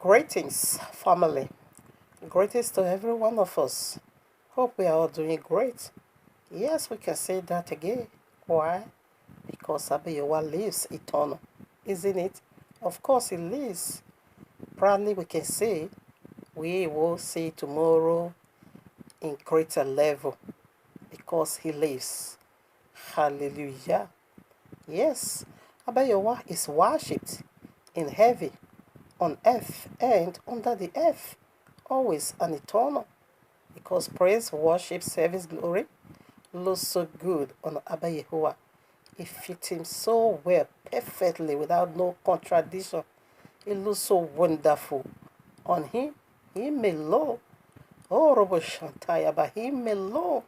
Greetings, family. Greetings to every one of us. Hope we are all doing great. Yes, we can say that again. Why? Because Abayowa lives eternal, isn't it? Of course, he lives. Proudly, we can say we will see tomorrow in greater level because he lives. Hallelujah. Yes, Abayowa is worshipped in heaven, on earth, and under the earth, always and eternal. Because praise, worship, service, glory looks so good on Abba Yahuwah. It fits him so well, perfectly, without no contradiction. It looks so wonderful on him. Him alone. Oh, Robo Shantayaba, him alone.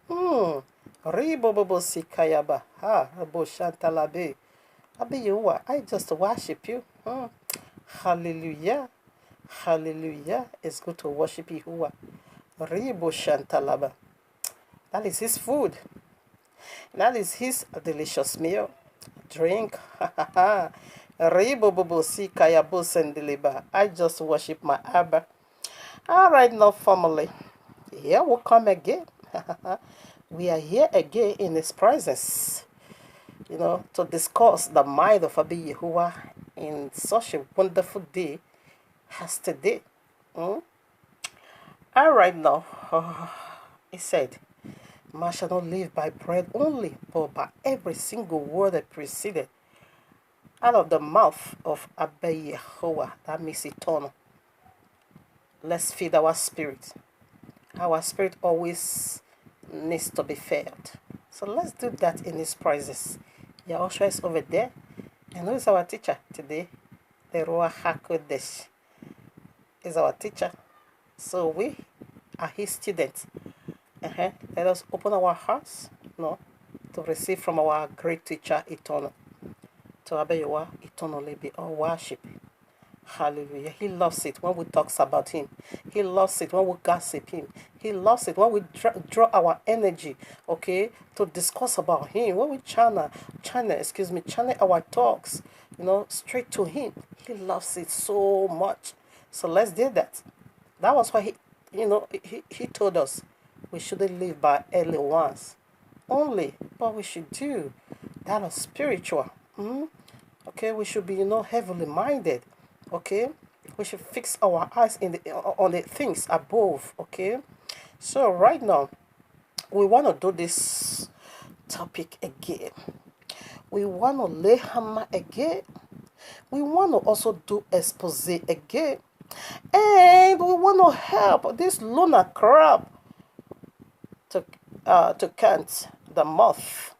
Ribobobo Sikayaba. Ha, Robo Shantalabe. Abba Yahuwah, I just worship you. Hallelujah. Hallelujah. It's good to worship Yahuwah. Ribo Shantalaba. That is his food. That is his delicious meal. Drink. Ribo Bobo Sikayabo Sendeliba. I just worship my Abba. All right, now, family. Here we come again. We are here again in his presence, to discuss the mind of Abba Yahuwah in such a wonderful day as today. All right, now, he said, man shall not live by bread only, but by every single word that proceeded out of the mouth of Abba Yahuwah. That means eternal. Let's feed our spirit. Our spirit always needs to be fed. So let's do that in his presence. Yahushua is over there. And who is our teacher today? The Ruach HaKodesh is our teacher. So we are his students. Let us open our hearts, to receive from our great teacher, eternal. To Abba Yahuwah, eternally be all worship. Hallelujah. He loves it when we talk about him. He loves it when we gossip him. He loves it when we draw our energy, to discuss about him. When we channel our talks, straight to him. He loves it so much. So let's do that. That was why he told us we shouldn't live by early ones only, but we should do that of spiritual. We should be, heavily minded. We should fix our eyes on the things above. So right now, we want to do this topic again. We want to lay hammer again. We want to also do expose again. And we want to help this lunar crab to count the month.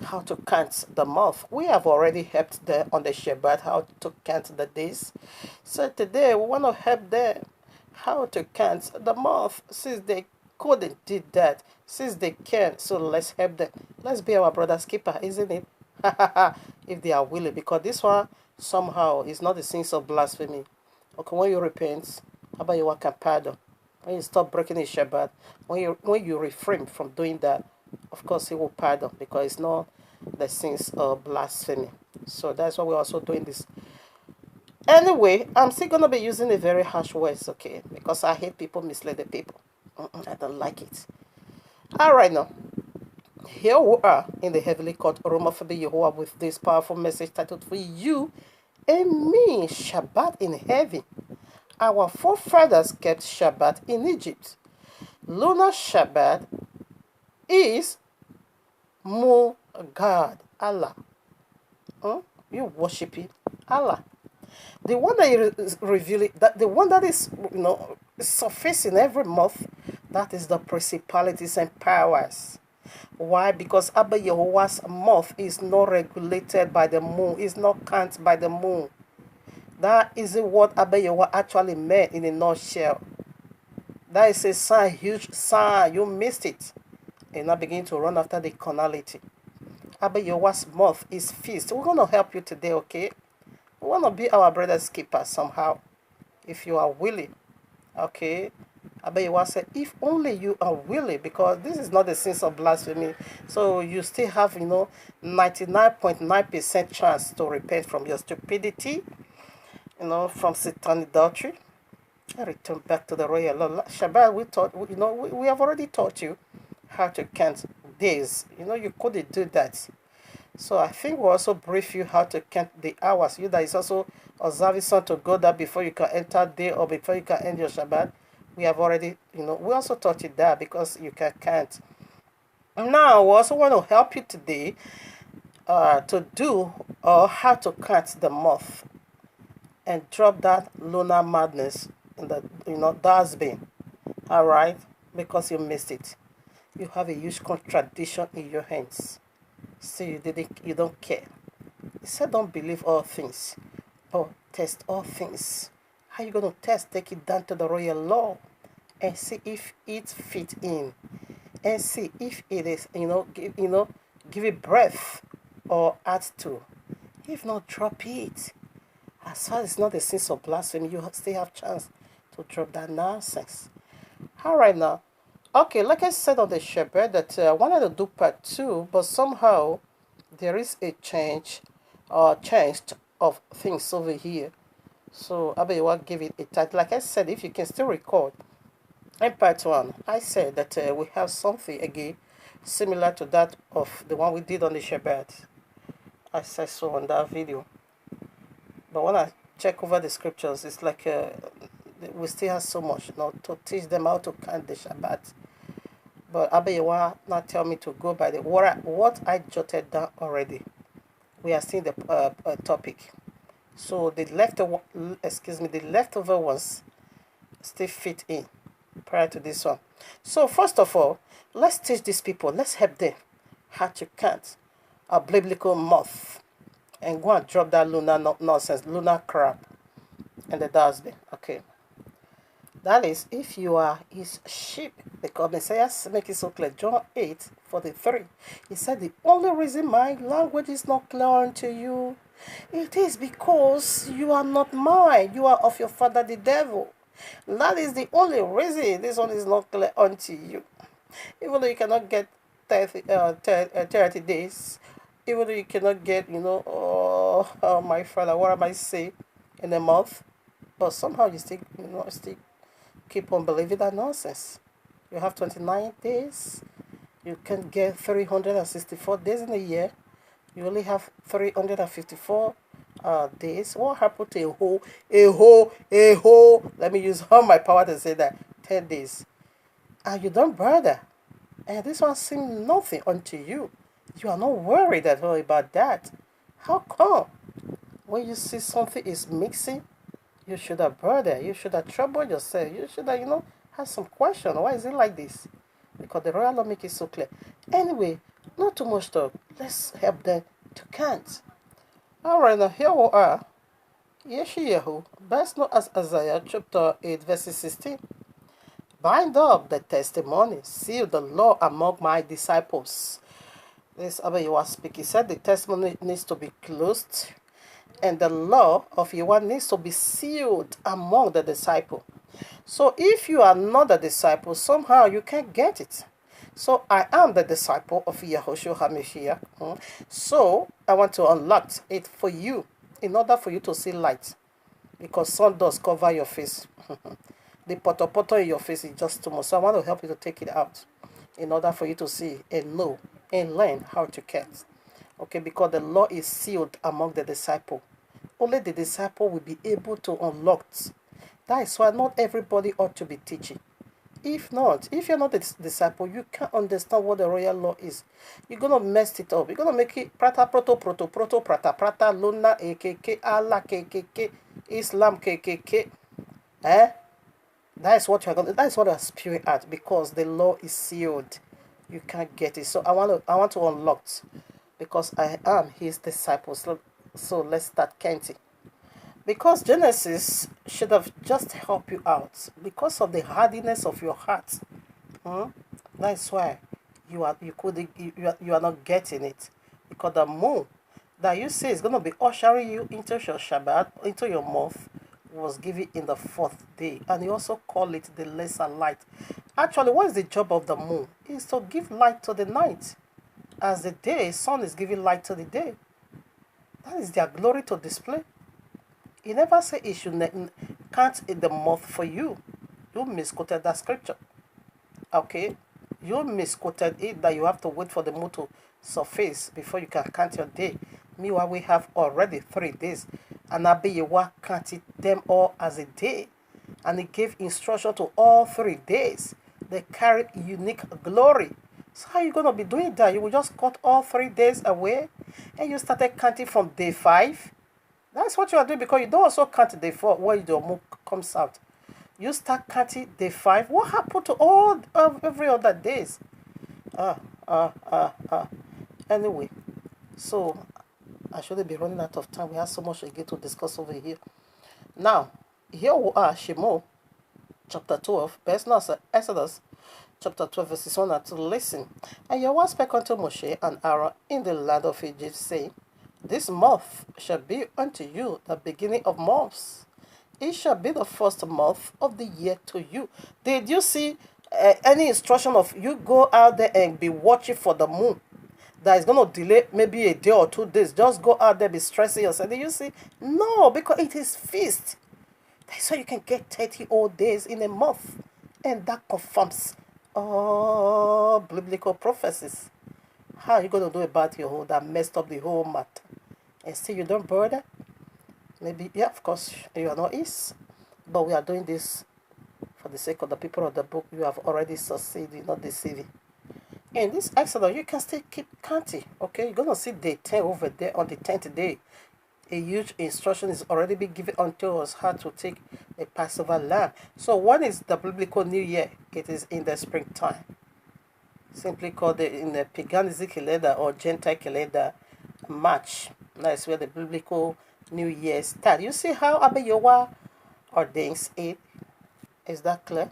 How to count the month. We have already helped them on the SHABBAT how to count the days. So today we want to help them how to count the month, since they couldn't do that, since they can. So let's help them. Let's be our brother's keeper, isn't it? If they are willing, because this one somehow is not the sins of blasphemy. When you repent, Abba Yahuwah can pardon. When you stop breaking his SHABBAT, when you refrain from doing that, of course he will pardon, because it's not the sins of blasphemy. So that's why we're also doing this. Anyway, I'm still going to be using a very harsh words, because I hate people misleading people. I don't like it. All right, now. Here we are in the heavenly court room of Abba Yahuwah with this powerful message titled for you and me, Shabbat in heaven. Our forefathers kept Shabbat in Egypt. Lunar Shabbat is more God, Allah. You worshiping Allah. The one that is revealing, that the one that is surfacing every month, that is the principalities and powers. Why? Because Abba Yahuwah's month is not regulated by the moon, is not counted by the moon. That isn't what Abba Yahuwah actually meant in a nutshell. That is a sign, huge sign. You missed it. And now begin to run after the carnality. Abba Yahuwah's month is feast. We're going to help you today, We want to be our brother's keeper somehow, if you are willing. Abba Yahuwah said, if only you are willing, because this is not the sins of blasphemy. So you still have, 99.9% chance to repent from your stupidity from Satan adultery. I return back to the royal law. Shabbat, we have already taught you how to count days. You couldn't do that. So I think we'll also brief you how to count the hours. You that is also observing sun to go that before you can enter day or before you can end your Shabbat. We have already, we also taught you that because you can count. Now, we also want to help you today to do or how to count the month and drop that lunar madness in the dustbin. All right, because you missed it. You have a huge contradiction in your hands. So you don't care. He said, don't believe all things, but test all things. How you gonna test? Take it down to the royal law and see if it fits in, and see if it is give it breath or add to. If not, drop it. As far as it's not a sin of blasphemy, you still have chance to drop that nonsense. All right now. Okay, like I said on the Shabbat that I wanted to do part 2, but somehow there is a change of things over here. So I will give it a title. Like I said, if you can still record, in part 1, I said that we have something again similar to that of the one we did on the Shabbat. I said so on that video. But when I check over the scriptures, it's like we still have so much to teach them how to count the Shabbat. But Abayewa now tell me to go by what I jotted down already. We are seeing the topic. So the leftover ones still fit in prior to this one. So first of all, let's teach these people. Let's help them how to count a biblical month and go and drop that lunar nonsense, lunar crap in the dustbin. Okay. That is, if you are his sheep, because Messiah make it so clear. John 8:43. He said, the only reason my language is not clear unto you, it is because you are not mine. You are of your father the devil. That is the only reason this one is not clear unto you. Even though you cannot get 30 days, even though you cannot get, oh my father, what am I saying, in a month, but somehow you still keep on believing that nonsense. You have 29 days. You can get 364 days in a year. You only have 354 days. What happened to a whole? Let me use all my power to say that 10 days. And you don't bother. And this one seems nothing unto you. You are not worried at all about that. How come? When you see something is mixing, you should have bothered. You should have troubled yourself. You should have, have some question. Why is it like this? Because the royal law make it so clear. Anyway, not too much talk. Let's help them to count. All right, now here we are. Yeshayahu, best known as Isaiah chapter 8, verse 16. Bind up the testimony, seal the law among my disciples. This Abayewa speaking. He said the testimony needs to be closed, and the law of Yahuwah needs to be sealed among the disciple. So if you are not a disciple, somehow you can't get it. So I am the disciple of Yahushua HaMashiach. So I want to unlock it for you in order for you to see light. Because sun does cover your face. The poto in your face is just too much. So I want to help you to take it out in order for you to see and know and learn how to count. Okay, because the law is sealed among the disciple. Only the disciple will be able to unlock. That is why not everybody ought to be teaching. If not, if you're not a disciple, you can't understand what the royal law is. You're going to mess it up. You're going to make it prata, proto, prata, lunar, AKK, Allah, KKK, Islam, KKK. That's what you're going to, that's what I'm spewing at, because the law is sealed. You can't get it. So I want to unlock, because I am his disciple. So let's start counting. Because Genesis should have just helped you out. Because of the hardiness of your heart. That's why you are not getting it. Because the moon that you say is going to be ushering you into your Shabbat, into your month, was given in the 4th day. And you also call it the lesser light. Actually, what is the job of the moon? It's to give light to the night. As the day, sun is giving light to the day. That is their glory to display. He never said he should count in the month for you. You misquoted that scripture. Okay? You misquoted it that you have to wait for the moon to surface before you can count your day. Meanwhile, we have already 3 days. And Abiyewa counted them all as a day. And he gave instruction to all 3 days. They carry unique glory. So how are you going to be doing that? You will just cut all 3 days away and you started counting from day 5. That's what you are doing, because you don't also count day 4 when your moon comes out. You start counting day 5. What happened to all of every other days? Anyway, so I shouldn't be running out of time. We have so much again to discuss over here. Now, here we are, Shemo, chapter 12, verse 9, Exodus, chapter 12, verses 1 and 2. Listen. And Yahweh spake unto Moshe and Aaron in the land of Egypt, saying, This month shall be unto you the beginning of months. It shall be the first month of the year to you. Did you see any instruction of you go out there and be watching for the moon that is going to delay maybe a day or 2 days? Just go out there, be stressing yourself. Did you see? No, because it is feast. That's why you can get 30 old days in a month. And that confirms all biblical prophecies. How are you going to do about your whole that messed up the whole matter? And still you don't bother? Maybe, yeah, of course, you are not East. But we are doing this for the sake of the people of the book. You have already succeeded, not deceiving. In this Exodus, you can still keep counting. Okay, you're going to see day 10 over there on the 10th day. A huge instruction is already been given unto us how to take a Passover lamb. So one is the biblical New Year. It is in the springtime. Simply called in the paganistic calendar or Gentile calendar, March. That's where the biblical New Year starts. You see how Abiyewa ordains it? Is that clear?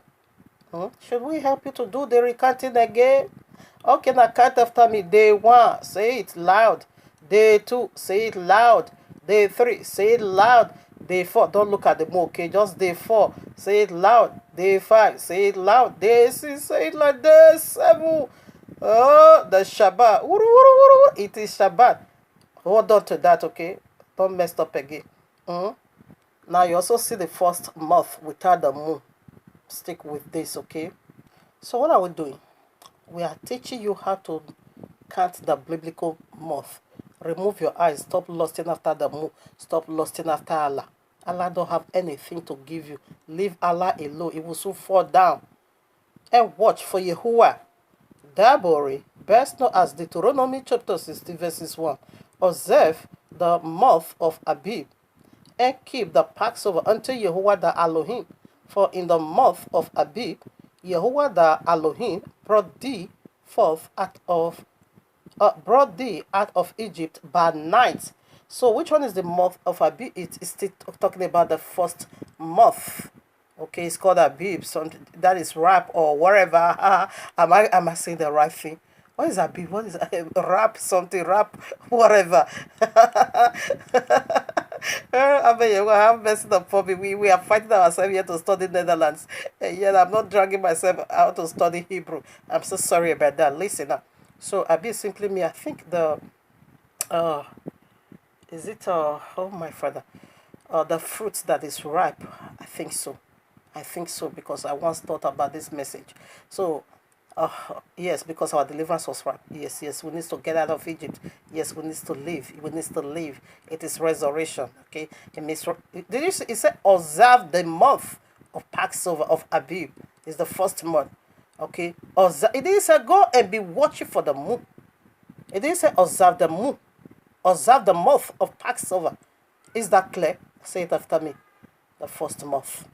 Should we help you to do the recounting again? Okay, now count after me. Day 1, say it loud. Day 2, say it loud. Day 3, say it loud. Day 4, don't look at the moon, okay? Just day 4, say it loud. Day 5, say it loud. Day 6, say it like day 7. Oh, the Shabbat. It is Shabbat. Hold on to that, okay? Don't mess up again. Now you also see the first month without the moon. Stick with this, okay? So what are we doing? We are teaching you how to count the biblical month. Remove your eyes. Stop lusting after the moon. Stop lusting after Allah. Allah don't have anything to give you. Leave Allah alone. It will soon fall down. And watch for Yahuwah. Dabori, best known as Deuteronomy chapter 60 verses 1. Observe the month of Abib and keep the Passover unto Yahuwah the Elohim. For in the month of Abib, Yahuwah the Elohim brought thee forth out of Egypt by night. So which one is the month of Abib? It is still talking about the first month. Okay, it's called Abib. Something that is rap or whatever. Am I saying the right thing? What is Abib? What is rap? Something rap whatever. I mean, you have messed up for me. We are fighting ourselves here to study Netherlands. And yet I'm not dragging myself out to study Hebrew. I'm so sorry about that. Listen up. So Abib simply means, I think the is it oh my father, the fruit that is ripe. I think so. Because I once thought about this message. So yes, because our deliverance was ripe. Yes, we need to get out of Egypt. Yes, we need to live. It is resurrection. Okay, it means, it said observe the month of Passover of Abib. It's the first month. Okay, it didn't say go and be watching for the moon. It didn't say observe the moon. Observe the month of Passover. Is that clear? Say it after me. The first month.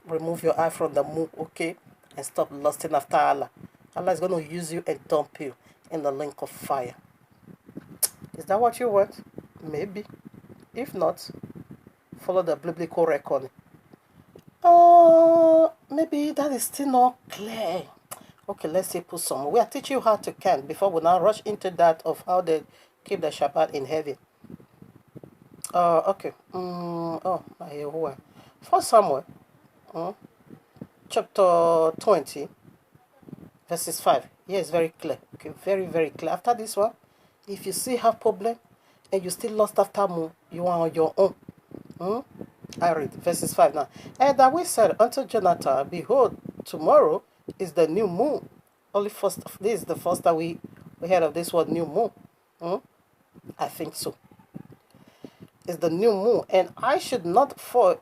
Remove your eye from the moon, okay? And stop lusting after Allah. Allah is going to use you and dump you in the lake of fire. Is that what you want? Maybe. If not, follow the biblical reckoning. Maybe that is still not clear. Okay, let's see, put some. We are teaching you how to count before we now rush into that of how they keep the Shabbat in heaven. Okay. Oh, my Yahuwah. For Samuel, chapter 20, verses 5. Here is very clear. Okay, very, very clear. After this one, if you still have problem and you still lost after moon, you are on your own. Hmm? I read verses 5 now. And David said unto Jonathan, behold, tomorrow is the new moon. Only first, this is the first that we heard of this word new moon. Hmm? I think so. It's the new moon, and I should not fail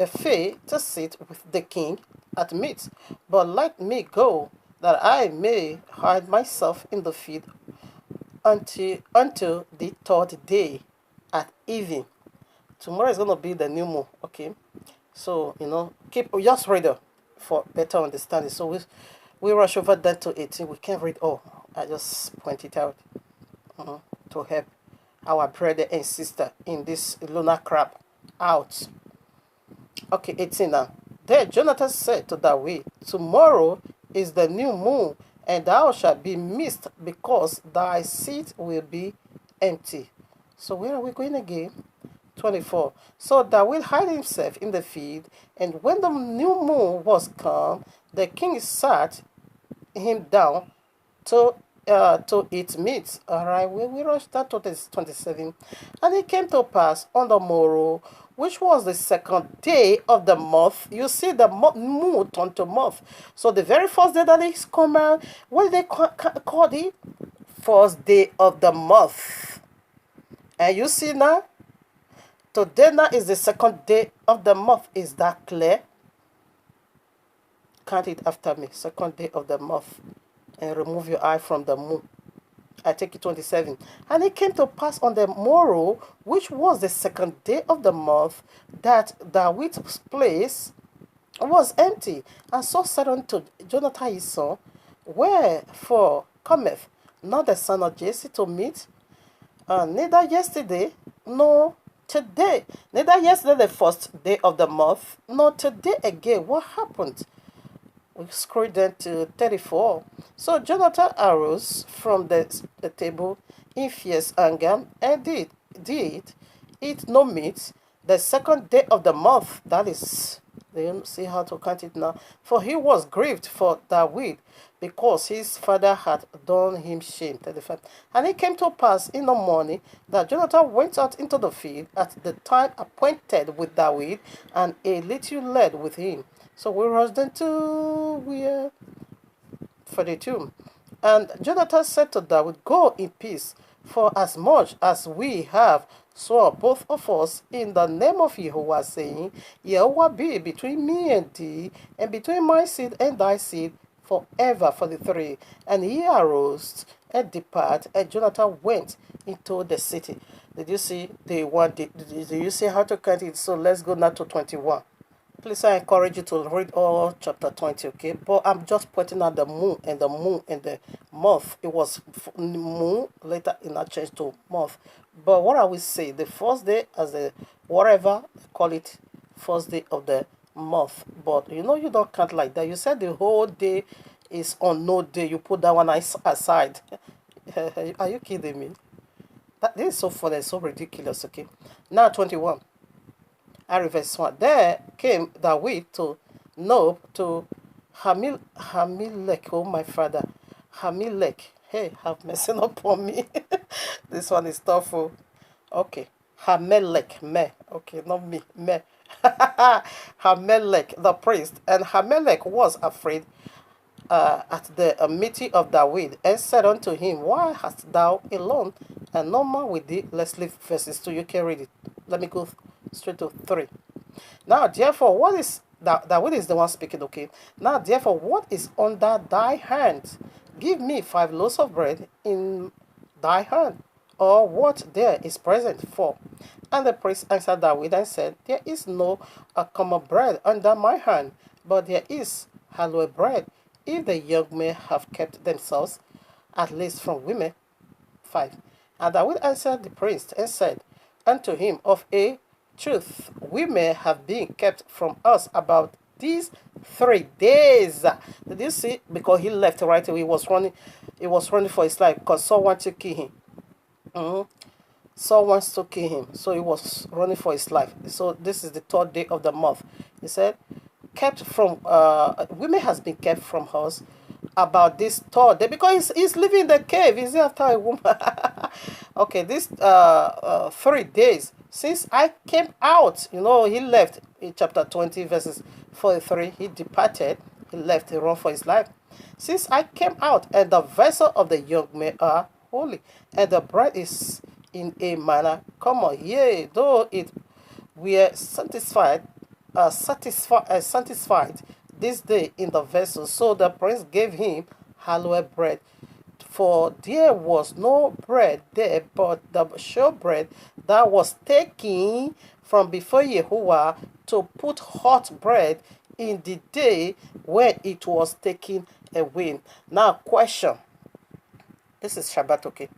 to sit with the king at meat, but let me go, that I may hide myself in the field until the third day at evening. Tomorrow is gonna be the new moon, okay? So keep just read it for better understanding. So we rush over that to 18. We can't read all. I just point it out to help our brother and sister in this lunar crab out. Okay, 18 now. Then Jonathan said to David, tomorrow is the new moon, and thou shalt be missed, because thy seat will be empty. So where are we going again? 24. So David hid himself in the field, and when the new moon was come, the king sat him down to eat meat. All right, we rushed that to 27. And it came to pass on the morrow, which was the second day of the month. You see, the moon turned to month. So the very first day that it's come out, what did they call it? First day of the month. And you see now, today now is the second day of the month. Is that clear? Count it after me. Second day of the month. And remove your eye from the moon. I take it 27. And it came to pass on the morrow, which was the second day of the month, that David's place was empty. And so said unto Jonathan his son, wherefore cometh not the son of Jesse to meet? Neither yesterday, nor today. Neither yesterday the first day of the month, nor today again. What happened? We scroll down to 34. So Jonathan arose from the table in fierce anger, and did eat no meat the second day of the month. That is, you see how to count it now. For he was grieved for David, because his father had done him shame. 35. And it came to pass in the morning that Jonathan went out into the field at the time appointed with David, and a little lad with him. So we rushed then to 42. And Jonathan said to David, go in peace, for as much as we have swore both of us in the name of Yahuwah, saying, Yahuwah be between me and thee, and between my seed and thy seed forever. 43. And he arose and departed, and Jonathan went into the city. Did you see the one? Did you see how to count it? So let's go now to 21. Please, I encourage you to read all chapter 20, okay? But I'm just pointing out the moon and the month. It was moon, later it not changed to month. But what I will say, the first day as the whatever, call it first day of the month. But you don't count like that. You said the whole day is on no day. You put that one aside. Are you kidding me? This is so funny, so ridiculous, okay? Now 21. I reverse 1. There came David to Nob, to Hamelech, oh my father. Hamelech. Hey, have mercy upon me. This one is tough. Okay. Hamelech, me. Okay, not me, me. Hamelech, the priest. And Hamelech was afraid at the meeting of David, and said unto him, why hast thou alone, and no man with thee? Let's leave verses 2. You can read it. Let me go straight to 3. Now, therefore, what is David is the one speaking, okay? Now, therefore, what is under thy hand? Give me 5 loaves of bread in thy hand, or what there is present for. And the priest answered David and said, there is no common bread under my hand, but there is hallowed bread, if the young men have kept themselves, at least from women. 5. And David answered the priest and said unto him, of a truth, women have been kept from us about these 3 days. Did you see? Because he left right away. He was running for his life, because Saul wanted to kill him. Saul wants to kill him, so he was running for his life. So this is the 3rd day of the month. He said, kept from women has been kept from us about this 3rd day, because he's living in the cave. Is he after a woman? Okay, this 3 days Since I came out, he left in chapter 20, verses 43. He departed, he left, he run for his life. Since I came out, and the vessel of the young men are holy, and the bread is in a manner common. Yea, though it were satisfied this day in the vessel. So the prince gave him hallowed bread, for there was no bread there but the showbread that was taken from before Yahuwah to put hot bread in the day when it was taken away. Now, question. This is Shabbat, okay?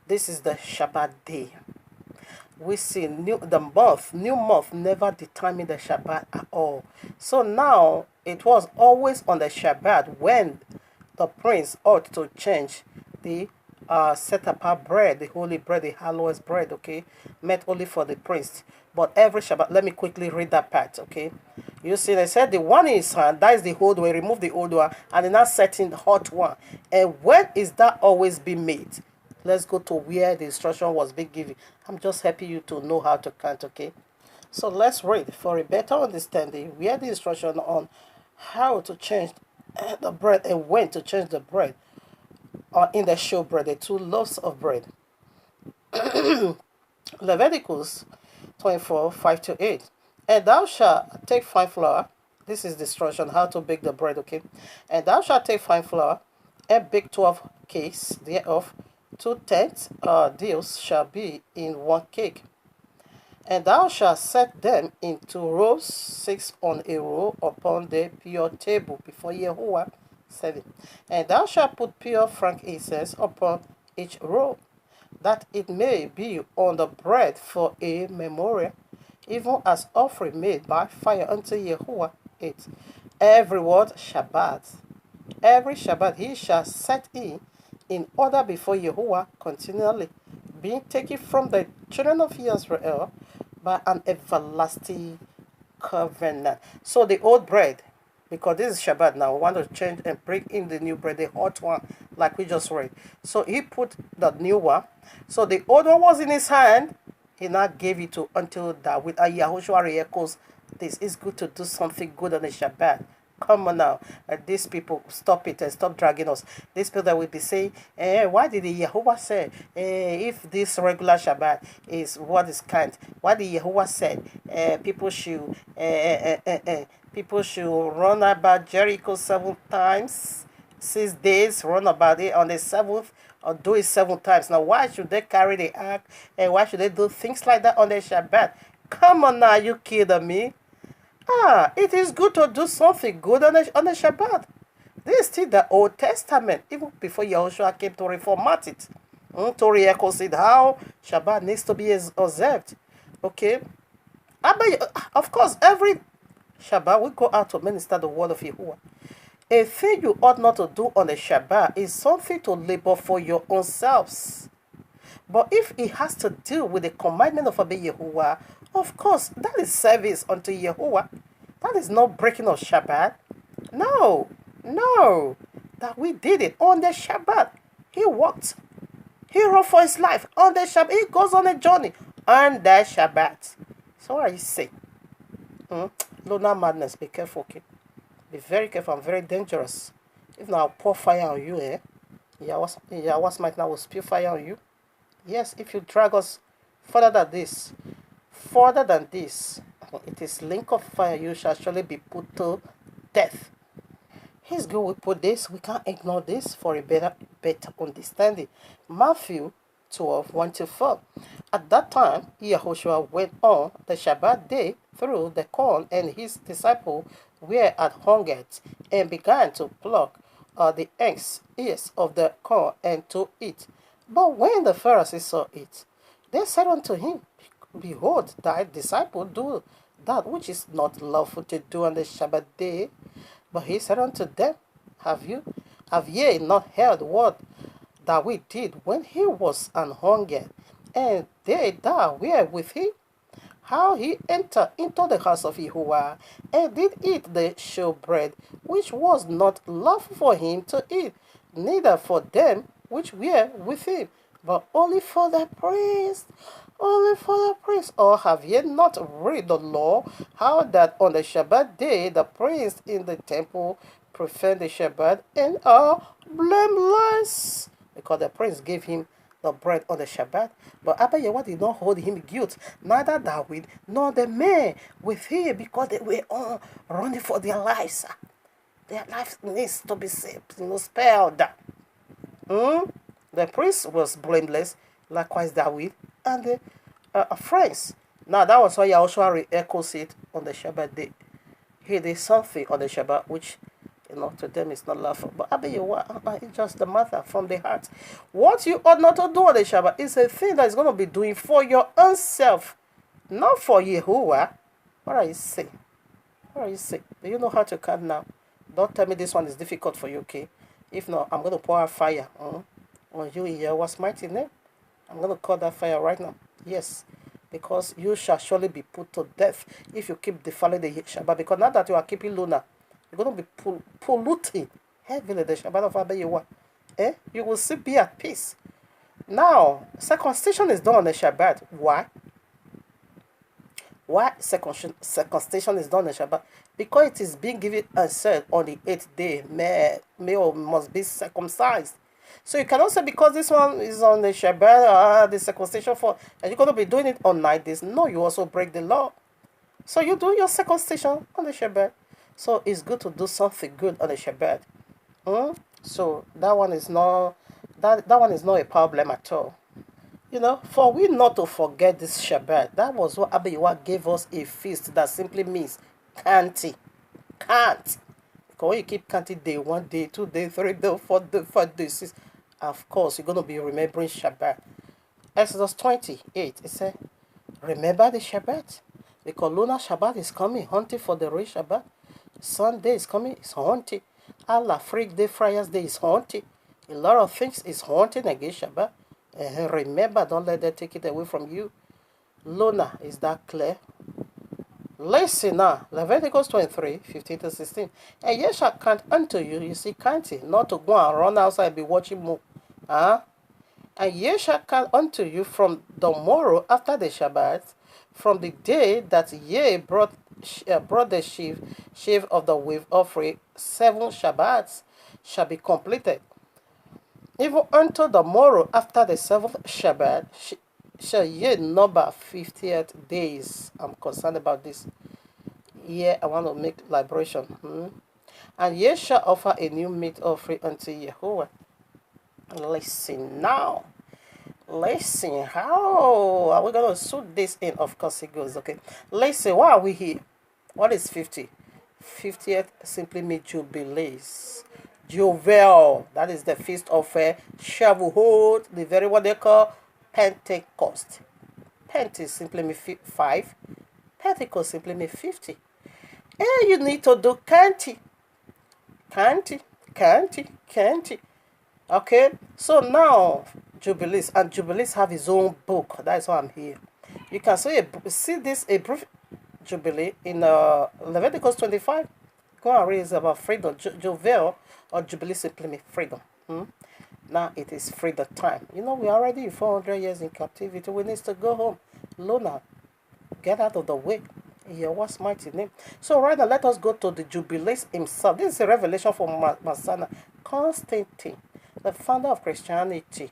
This is the Shabbat day. We see new month never determined the Shabbat at all. So now it was always on the Shabbat when the prince ought to change the set apart bread, the holy bread, the hallowed bread, okay, meant only for the priest. But every Shabbat, let me quickly read that part, okay. You see, they said the one in his hand, that is the old one, remove the old one, and then now set in the hot one. And when is that always been made? Let's go to where the instruction was being given. I'm just helping you to know how to count, okay? So let's read for a better understanding where the instruction on how to change the bread and when to change the bread are in the showbread, the 2 loaves of bread. Leviticus 24, 5-8. And thou shalt take fine flour. This is the instruction how to bake the bread, okay? And thou shalt take fine flour and bake 12 cakes thereof. 2/10 deals shall be in 1 cake. And thou shalt set them in 2 rows, 6 on a row, upon the pure table before Yahuwah. 7. And thou shalt put pure frankincense upon each row, that it may be on the bread for a memorial, even as offering made by fire unto Yahuwah. 8. Every word Shabbat. Every Shabbat he shall set in order before Yahuwah continually, being taken from the children of Israel by an everlasting covenant. So the old bread, because this is Shabbat now, we want to change and bring in the new bread, the hot one, like we just read. So he put the new one. So the old one was in his hand. He now gave it to until that with a Yahushua echoes. This is good to do something good on the Shabbat. Come on now. These people, stop it and stop dragging us. These people that will be saying, why did the Yahuwah say, if this regular Shabbat is what is kind, why did Yahuwah said people should run about Jericho 7 times, 6 days, run about it on the 7th, or do it 7 times. Now, why should they carry the ark, and why should they do things like that on the Shabbat? Come on now, you kidding me? It is good to do something good on the Shabbat. This is still the Old Testament, even before Yahushua came to reformat it. To re-echoed how Shabbat needs to be observed. Okay? Of course, every Shabbat we go out to minister the word of Yahuwah. A thing you ought not to do on the Shabbat is something to labor for your own selves. But if it has to do with the commandment of obey Yahuwah, of course, that is service unto Yahuwah. That is not breaking of Shabbat. No. That we did it on the Shabbat. He walked. He ran for his life on the Shabbat. He goes on a journey on the Shabbat. So what are you saying? Lunar madness. Be careful, okay? Be very careful. I'm very dangerous. If not, I'll pour fire on you, Yahweh's might now will spew fire on you. Yes, if you drag us further than this, it is link of fire, you shall surely be put to death. He's good. We put this, we can't ignore this for a better understanding. Matthew 12, 1-4. At that time, Yahushua went on the Shabbat day through the corn, and his disciples were at hunger, and began to pluck the ears of the corn and to eat. But when the Pharisees saw it, they said unto him, Behold, thy disciples do that which is not lawful to do on the Shabbat day. But he said unto them, Have ye not heard what that we did when he was an hungered, and they that were with him? How he entered into the house of Yahuwah, and did eat the showbread, which was not lawful for him to eat, neither for them which were with him, but only for the priest. only for the priest? Or have ye not read the law, how that on the Shabbat day the priests in the temple profane the Shabbat and are blameless? Because the prince gave him the bread on the Shabbat. But Abba Yahweh did not hold him guilt, neither David nor the men with him, because they were all running for their lives. Their life needs to be saved, spared. The priest was blameless, likewise David and the friends. Now that was why Yahushua echoes it on the Shabbat day. He did something on the Shabbat which, to them is not laughable. But it's just the matter from the heart. What you ought not to do on the Shabbat is a thing that is going to be doing for your own self, not for Yahuwah. What are you saying? What are you saying? Do you know how to count now? Don't tell me this one is difficult for you, okay? If not, I'm going to pour a fire on you in Yahuwah's mighty name. I'm going to call that fire right now. Yes. Because you shall surely be put to death if you keep defiling the Shabbat. Because now that you are keeping LUNAR, you're going to be polluting heavily the Shabbat of Abba Yahuwah. You will still be at peace. Now, circumcision is done on the Shabbat. Why? Why circumcision is done on the Shabbat? Because it is being given and said on the 8th day, male must be circumcised. So you cannot say because this one is on the Shabbat, the circumcision for, and you're going to be doing it on 9 days. No, you also break the law. So you do your circumcision on the Shabbat. So it's good to do something good on the Shabbat. So that one is not that one is not a problem at all. For we not to forget this Shabbat. That was what Abba Yahuwah gave us, a feast that simply means can't. Because when you keep counting day 1, day 2, day 3, day 4, day 5, day 6, of course you're going to be remembering Shabbat. Exodus 28, it says, remember the Shabbat. Because lunar Shabbat is coming, hunting for the real Shabbat. Sunday is coming, it's haunting. Allah Freak Day, Friars Day is haunting. A lot of things is haunting against Shabbat. Remember, don't let them take it away from you. Lunar, is that clear? Listen now, Leviticus 23, 15 to 16. And ye shall count unto you, you see, counting, not to go and run outside and be watching more. And ye shall count unto you from the morrow after the Shabbat, from the day that ye brought the sheaf of the wave offering, 7 Shabbats shall be completed. Even unto the morrow after the 7th Shabbat shall ye number 50th days. I'm concerned about this. Yeah, I want to make liberation. And ye shall offer a new meat offering unto Yahuwah. Listen now. Listen, how are we going to suit this in? Of course it goes, okay. Listen, why are we here? What is 50? 50th simply means Jubilees. Juvel, that is the feast of Shavuot, the very what they call Pentecost. Pente simply means 5. Pentecost simply means 50. And you need to do canty. Okay, so now Jubilees, and Jubilees have his own book. That's why I'm here. You can see this a brief Jubilee in Leviticus 25. Go and read about freedom. Juvel or Jubilee simply means freedom. Now it is freedom time. We're already 400 years in captivity. We need to go home. Lunar, get out of the way. In Yahuwah's mighty name. So right now, let us go to the Jubilees himself. This is a revelation from Masana. Constantine, the founder of Christianity,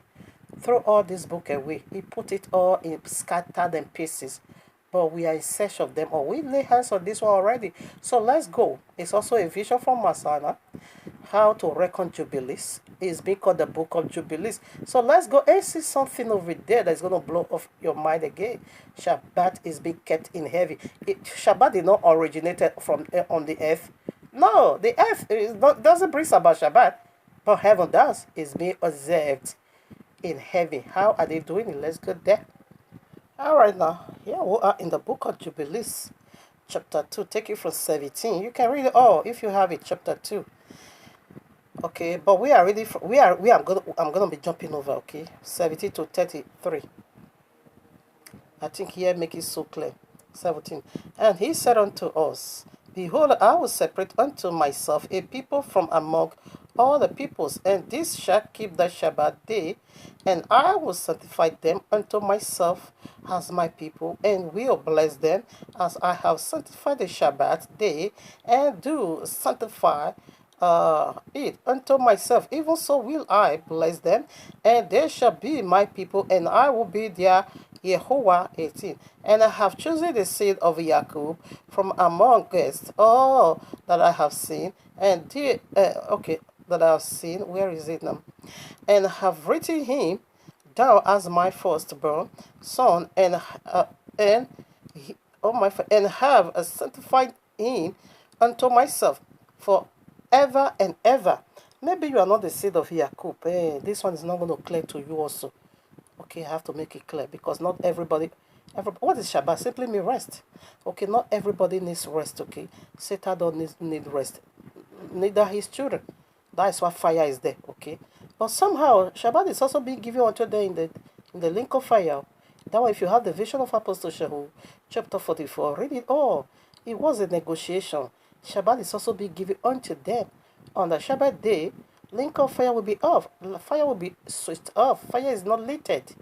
threw all this book away. He put it all in scattered in pieces. But we are in search of them. We lay hands on this one already. So let's go. It's also a vision from Masana. How to reckon Jubilees. It's being called the Book of Jubilees. So let's go and see something over there that's going to blow off your mind again. Shabbat is being kept in heaven. Shabbat did not originate from on the earth. No, the earth doesn't bring about Shabbat. But heaven does. It's being observed in heaven. How are they doing it? Let's go there. All right now. Here we are in the Book of Jubilees. Chapter 2. Take it from 17. You can read it all if you have it. Chapter 2. Okay, but we are ready. I'm gonna be jumping over. Okay, 17 to 33. I think here make it so clear. 17. And he said unto us, behold, I will separate unto myself a people from among all the peoples, and these shall keep the Shabbat day, and I will sanctify them unto myself as my people, and will bless them as I have sanctified the Shabbat day, and do sanctify it unto myself. Even so will I bless them, and they shall be my people, and I will be their Yahuwah. 18. And I have chosen the seed of Jacob from among guests, all that I have seen, and that I have seen. Where is it now? And have written him down as my firstborn son, and have sanctified him unto myself forever and ever. Maybe you are not the seed of Jacob. This one is not going to clear to you also. Okay, I have to make it clear because not everybody. What is Shabbat? Simply mean rest. Okay, not everybody needs rest. Okay, Satan don't need rest. Neither his children. That is why fire is there. Okay, but somehow Shabbat is also being given unto them in the link of fire. That way, if you have the vision of Apostle Shahu, chapter 44, read it all. It was a negotiation. Shabbat is also being given unto them. On the Shabbat day, link of fire will be off. Fire will be switched off. Fire is not lighted.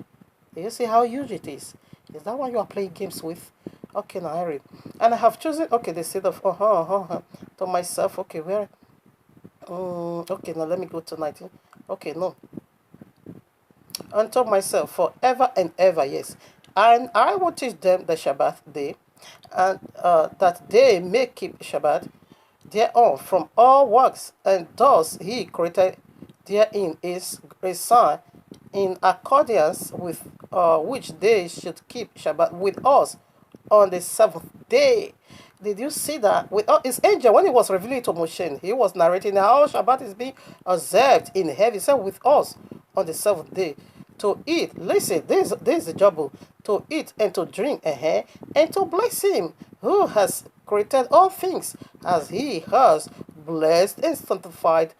You see how huge it is. Is that what you are playing games with? Okay, now I read. And I have chosen, the seed of, to myself. Okay, where? Okay, now let me go to 19. Okay, no. Unto myself forever and ever, yes. And I will teach them the Shabbat day, and that they may keep Shabbat thereon from all works, and thus he created therein is a sign in accordance with which they should keep Shabbat with us on the seventh day. Did you see that? With his angel, when he was revealing to Moshe, he was narrating how Shabbat is being observed in heaven. He said, with us on the seventh day. To eat, listen, this is the job. To eat and to drink, and to bless him who has created all things, as he has blessed and sanctified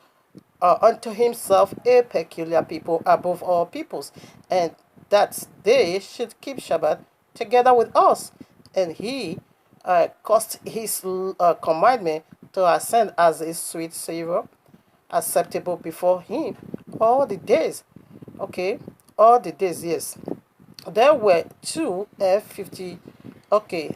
unto himself a peculiar people above all peoples, and that they should keep Shabbat together with us. And he caused his commandment to ascend as a sweet savor, acceptable before him all the days. Okay, all the days, yes. There were 250. Okay,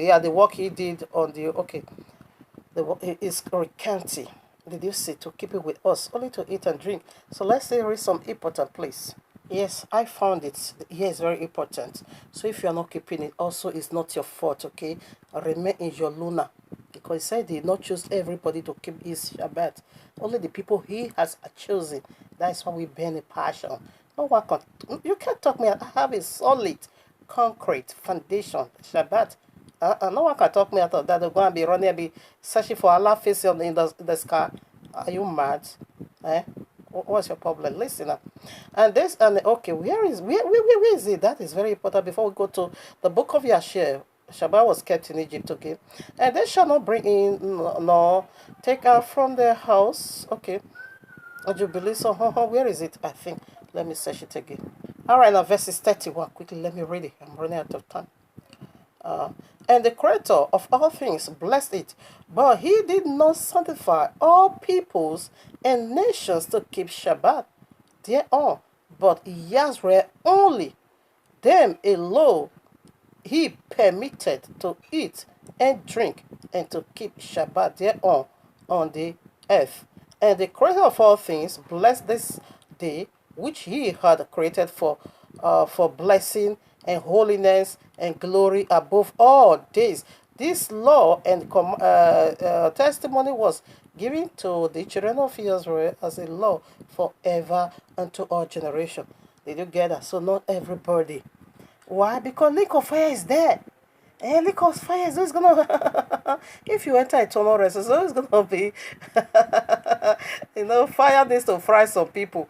yeah, the work he did on the work is recounting. Did you see? To keep it with us, only to eat and drink. So let's say read some important place. Yes, I found it. Here is very important. So if you are not keeping it, also it's not your fault, okay? Remain in your LUNAR. Because he said he did not choose everybody to keep his Shabbat. Only the people he has chosen. That is why we burn a passion. No one can, you can't talk me. I have a solid, concrete foundation, Shabbat. No one can talk me out of that. They're going to be running and be searching for Allah face in the sky. Are you mad? What's your problem? Listen up. And this, okay, where is it? That is very important before we go to the book of Yashir. Shabbat was kept in Egypt, okay? And they shall not bring in, nor take out from their house, okay? Jubilees, so where is it? I think. Let me search it again. All right, now verses 31. Quickly, let me read it. I'm running out of time. And the Creator of all things blessed it, but he did not sanctify all peoples and nations to keep Shabbat thereon, but Yahweh only. Them alone he permitted to eat and drink and to keep Shabbat thereon on the earth. And the Creator of all things blessed this day which he had created for blessing and holiness and glory above all days. This law and testimony was given to the children of Israel as a law forever unto all generation. Did you get that? So not everybody. Why? Because lake of fire is there. And lake of fire is always gonna if you enter eternal rest, it's always gonna be fire needs to fry some people.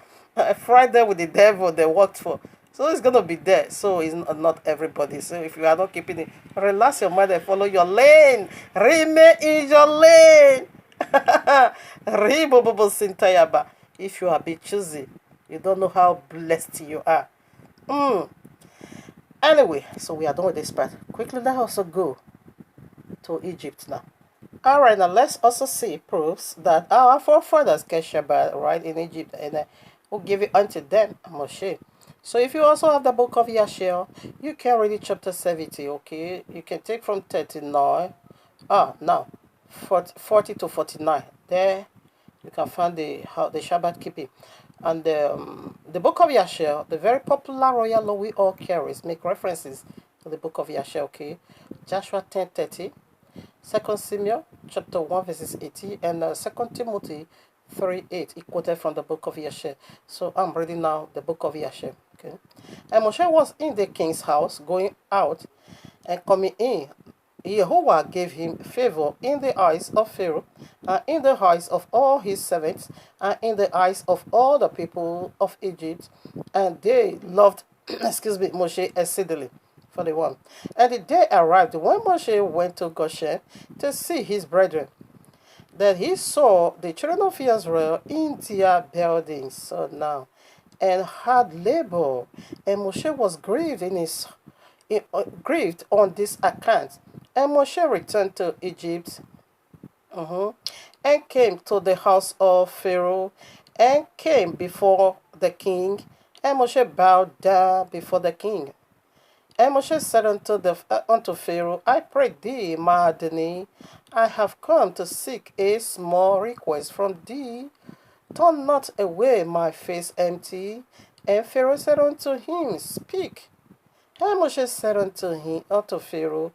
Fry them with the devil they worked for. So it's going to be there. So it's not everybody. So if you are not keeping it, relax your mind and follow your lane. Remain in your lane. If you are being choosy, you don't know how blessed you are. Anyway, so we are done with this part. Quickly, let's also go to Egypt now. All right, now let's also see proofs that our forefathers kept Shabbat right in Egypt, and who gave it unto them, Moshe. So if you also have the book of Yashel, you can read it chapter 70, okay? You can take from 39, now, 40 to 49. There you can find the Shabbat keeping. And the book of Yashel, the very popular royal law we all carries, make references to the book of Yashel, okay? Joshua 10:30. 2 Samuel chapter 1 verses 80 and 2 Timothy 3:8. He quoted from the book of Yashel. So I'm reading now the book of Yashel. Okay. And Moshe was in the king's house, going out and coming in. Yahuwah gave him favor in the eyes of Pharaoh, and in the eyes of all his servants, and in the eyes of all the people of Egypt, and they loved Moshe exceedingly. 41. And the day arrived when Moshe went to Goshen to see his brethren, that he saw the children of Israel in their buildings, so now, and had labor, and Moshe was grieved on this account. And Moshe returned to Egypt, and came to the house of Pharaoh, and came before the king, and Moshe bowed down before the king. And Moshe said unto Pharaoh, I pray thee, my Adonai, I have come to seek a small request from thee. Turn not away my face empty. And Pharaoh said unto him, Speak. And Moshe said unto Pharaoh,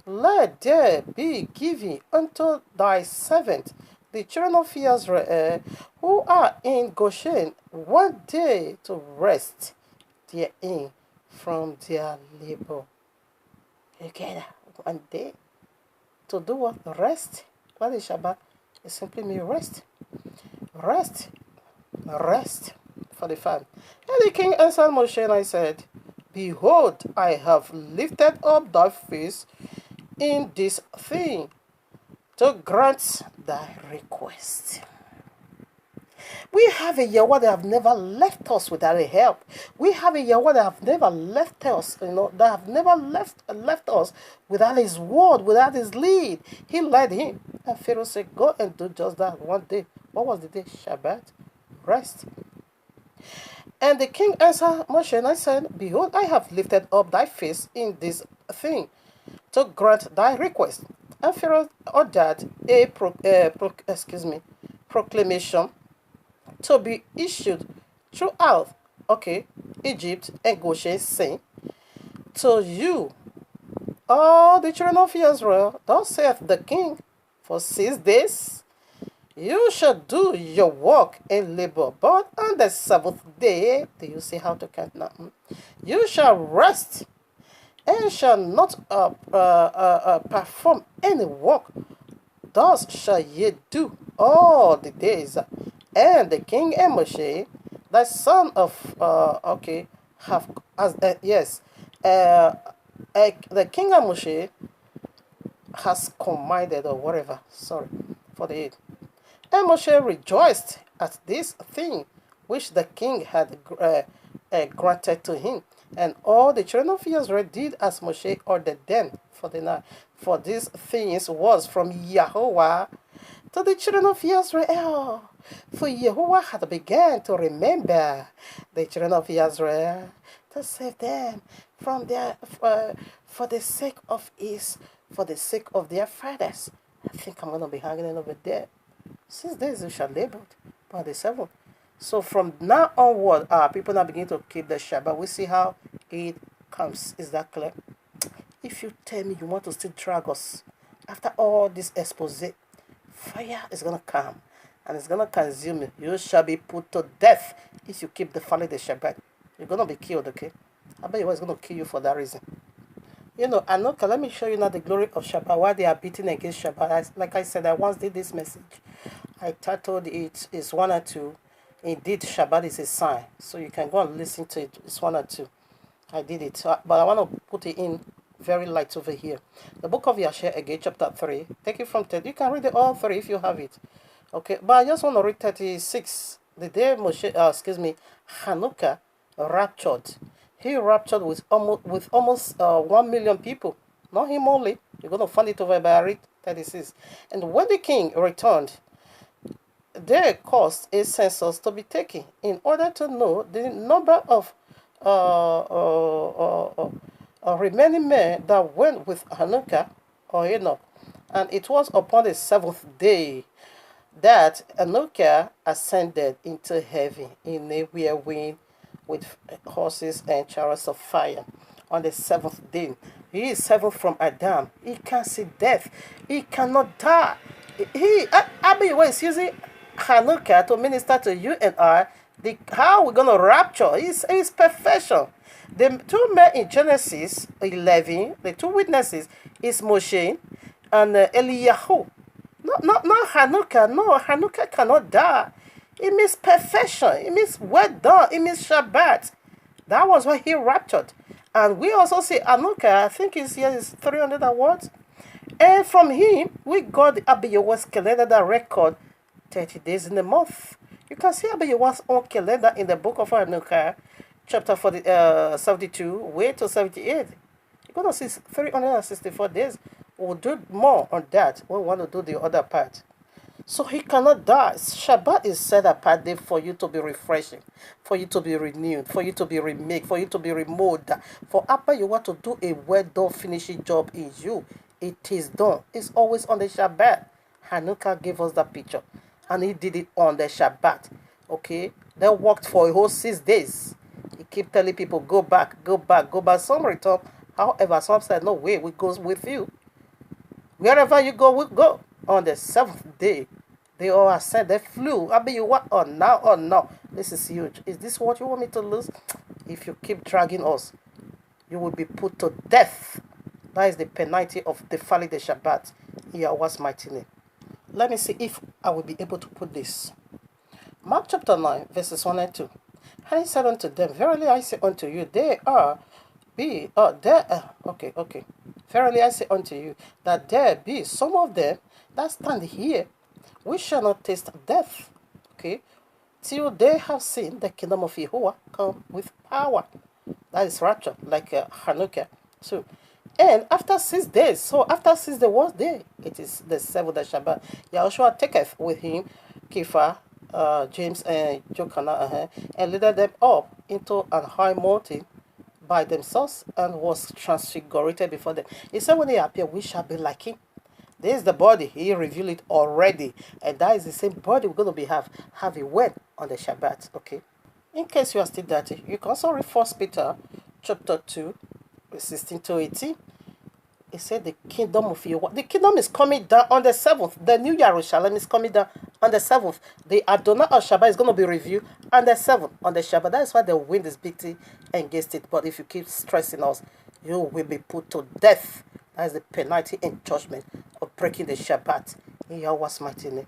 Let there be given unto thy servant, the children of Israel, who are in Goshen, 1 day to rest therein from their labor. You get that? 1 day. To do what? Rest. What is Shabbat? It simply means rest. Rest. Rest. 45. And the king answered Moshe, and I said, Behold, I have lifted up thy face in this thing to grant thy request. We have a Yahweh that have never left us without a help. We have a Yahweh that have never left us, that have never left us without his word, without his lead. He led him. And Pharaoh said, Go and do just that 1 day. What was the day? Shabbat. Rest. And the king answered Moshe, and I said, Behold, I have lifted up thy face in this thing to grant thy request. And Pharaoh ordered a proclamation to be issued throughout, Egypt and Goshen, saying, To you, all the children of Israel, thus saith the king, for 6 days you shall do your work and labor, but on the 7th day, do you see how to count now? You shall rest and shall not perform any work. Thus shall ye do all the days. And the king and Moshe, the son of the king and Moshe has commanded, or whatever. Sorry for the 8. And Moshe rejoiced at this thing which the king had granted to him. And all the children of Israel did as Moshe ordered them. 49. For these things was from Yahuwah to the children of Israel. For Yahuwah had begun to remember the children of Israel to save them from their for the sake of their fathers. I think I'm gonna be hanging over there. 6 days you shall labor, but the 7th. So from now onward, people now begin to keep the Shabbat. We see how it comes. Is that clear? If you tell me you want to still drag us after all this expose, fire is gonna come and it's gonna consume you. You shall be put to death if you keep following the Shabbat. You're gonna be killed, okay? I bet you was gonna kill you for that reason. I know. Let me show you now the glory of Shabbat. Why they are beating against Shabbat. Like I said, I once did this message. I titled it is 1 or 2. Indeed, Shabbat is a sign. So you can go and listen to it. It's 1 or 2. I did it. But I want to put it in very light over here. The book of Yashar again, chapter 3. Take it from 10. You can read it all 3 if you have it. Okay. But I just want to read 36. The day Hanukkah raptured. He raptured with almost 1 million people. not him only. You're going to find it over by 36. And when the king returned, there caused a census to be taken in order to know the number of remaining men that went with Hanukkah or Enoch. And it was upon the 7th day that Hanukkah ascended into heaven in a whirlwind with horses and chariots of fire. On the 7th day, he is seventh from Adam. He can't see death. He cannot die. Abiyahuah is using Hanukkah to minister to you and I how we're going to rapture. His perfection. The two men in Genesis 11, the two witnesses, is Moshe and Eliyahu. Not Hanukkah. No, Hanukkah cannot die. It means perfection. It means well done. It means Shabbat. That was why he raptured. And we also see Hanukkah, I think his year is 300 awards. And from him, we got the Abiyahuah's calendar that record 30 days in the month. You can see Abiyahuah's own calendar in the book of Hanukkah, chapter 72, way to 78. You're going to see 364 days. We'll do more on that. We want to do the other part. So he cannot die. Shabbat is set apart there for you to be refreshing, for you to be renewed, for you to be remade, for you to be removed. For after you want to do a well-done finishing job in you, it is done. It's always on the Shabbat. Hanukkah gave us that picture. And he did it on the Shabbat. Okay? They worked for a whole 6 days. He kept telling people, go back, go back, go back. Some return. However, some said, no way, we go with you. Wherever you go, we go. On the 7th day, they all ascended. They flew. Abiyahuah, oh no. This is huge. Is this what you want me to lose? If you keep dragging us, you will be put to death. That is the penalty of defiling the Shabbat in Yahuah's mighty name. Let me see if I will be able to put this. Mark chapter 9, verses 1 and 2. And he said unto them, verily I say unto you, verily I say unto you, that there be some of them that stand here, we shall not taste death, okay, till they have seen the kingdom of Yahuwah come with power. That is rapture, like Hanukkah. So, and after 6 days, so after 6 days, what day? It is the 7th Shabbat. Yahushua taketh with him Kepha, James and Jokanna, and led them up into an high mountain by themselves, and was transfigured before them. He said, when he appear, we shall be like him. This is the body. He revealed it already. And that is the same body we're going to be have a when on the Shabbat. Okay. In case you are still dirty, you can also read 1 Peter chapter 2, verse 16 to 18. It said the kingdom of Yahuwah. The kingdom is coming down on the 7th. The new Jerusalem is coming down on the 7th. The Adonai of Shabbat is going to be reviewed on the 7th, on the Shabbat. That is why the wind is beating against it. But if you keep stressing us, you will be put to death. That is the penalty and judgment of breaking the Shabbat in Yahuah's mighty name.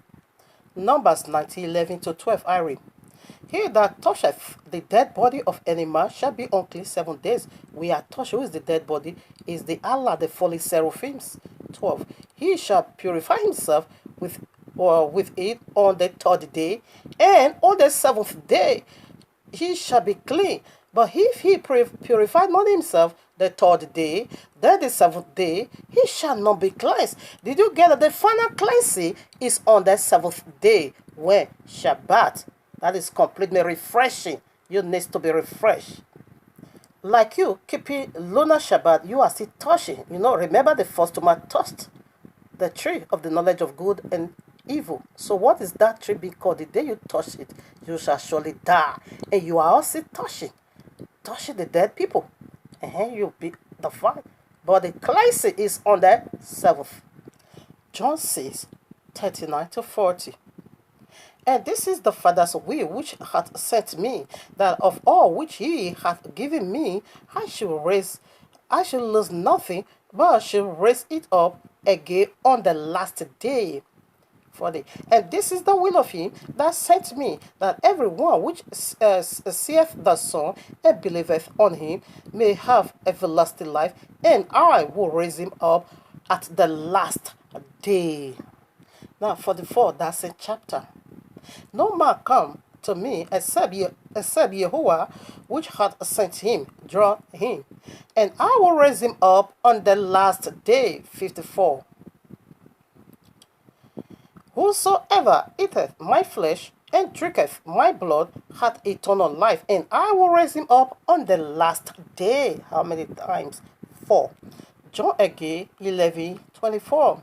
Numbers 19, 11 to 12, I read. He that toucheth the dead body of any man shall be unclean 7 days. We are touched. Who is the dead body? Is the Allah, the fallen seraphims. 12. He shall purify himself with it on the 3rd day, and on the 7th day he shall be clean. But if he purified not himself the 3rd day, then the 7th day he shall not be cleansed. Did you get it? The final cleansing is on the 7th day, when Shabbat. That is completely refreshing. You need to be refreshed. Like you keeping lunar Shabbat, you are still touching. Remember the first man touched the tree of the knowledge of good and evil. So what is that tree being called? The day you touch it, you shall surely die. And you are also touching the dead people. And you'll be the fire. But the cleansing is on the 7th. John 6, 39 to 40. And this is the Father's will which hath sent me, that of all which he hath given me, I shall lose nothing, but shall raise it up again on the last day. 40. And this is the will of him that sent me, that everyone which seeth the Son and believeth on him may have everlasting life, and I will raise him up at the last day. Now 44, that's a chapter. No man come to me, except Yahuwah, which hath sent him, draw him. And I will raise him up on the last day. 54. Whosoever eateth my flesh and drinketh my blood hath eternal life, and I will raise him up on the last day. How many times? 4. John again 11:24.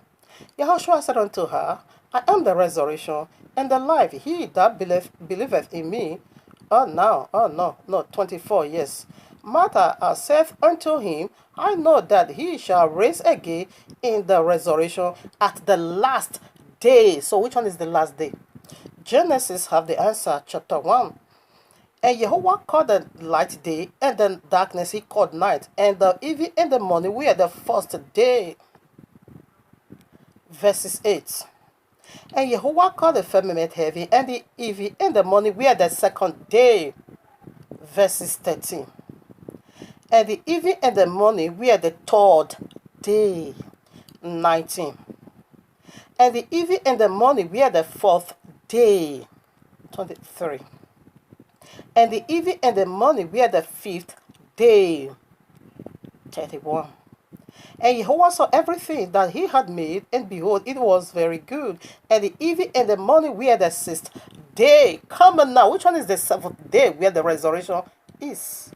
Yahushua said unto her, I am the resurrection and the life. He that believeth in me, no, 24, yes. Martha saith unto him, I know that he shall rise again in the resurrection at the last day. So which one is the last day? Genesis have the answer, chapter 1. And Yahuwah called the light day, and the darkness he called night, and the evening and the morning were the first day. Verses 8. And Yahuwah called the firmament heavy, and the evening and the morning were the second day. Verses 13. And the evening and the morning were the third day. 19. And the evening and the morning were the fourth day. 23. And the evening and the morning were the fifth day. 31. And Jehovah saw everything that he had made, and behold, it was very good. And the evening and the morning were the sixth day. Come on now, which one is the seventh day where the resurrection is?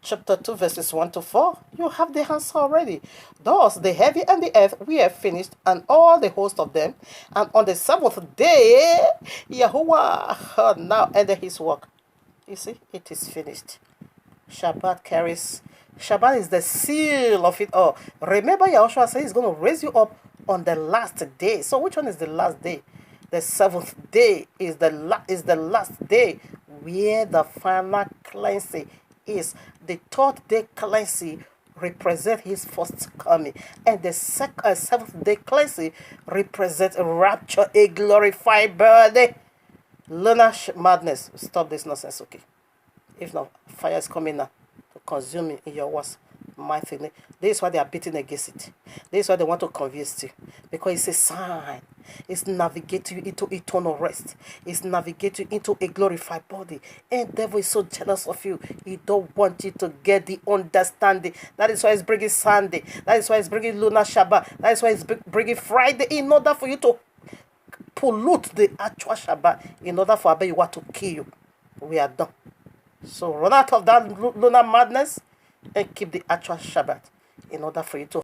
Chapter 2, verses 1 to 4. You have the answer already. Thus the heaven and the earth were finished, and all the host of them. And on the seventh day, Yahuwah now ended his work. You see, it is finished. Shabbat is the seal of it all. Remember, Yahushua says he's going to raise you up on the last day. So which one is the last day? The seventh day is the last day where the final cleansing is. The third day cleansing represent his first coming, and the seventh day cleansing represent rapture, a glorified body. LUNAR madness. Stop this nonsense, okay? If not, fire is coming now to consume in your words. Mighty name. This is why they are beating against it. This is why they want to convince you. Because it's a sign. It's navigate you into eternal rest. It's navigate you into a glorified body. And the devil is so jealous of you. He don't want you to get the understanding. That is why he's bringing Sunday. That is why he's bringing Lunar Shabbat. That is why he's bringing Friday, in order for you to pollute the actual Shabbat, in order for Abayuwa to kill you. We are done. So run out of that lunar madness and keep the actual Shabbat, in order for you to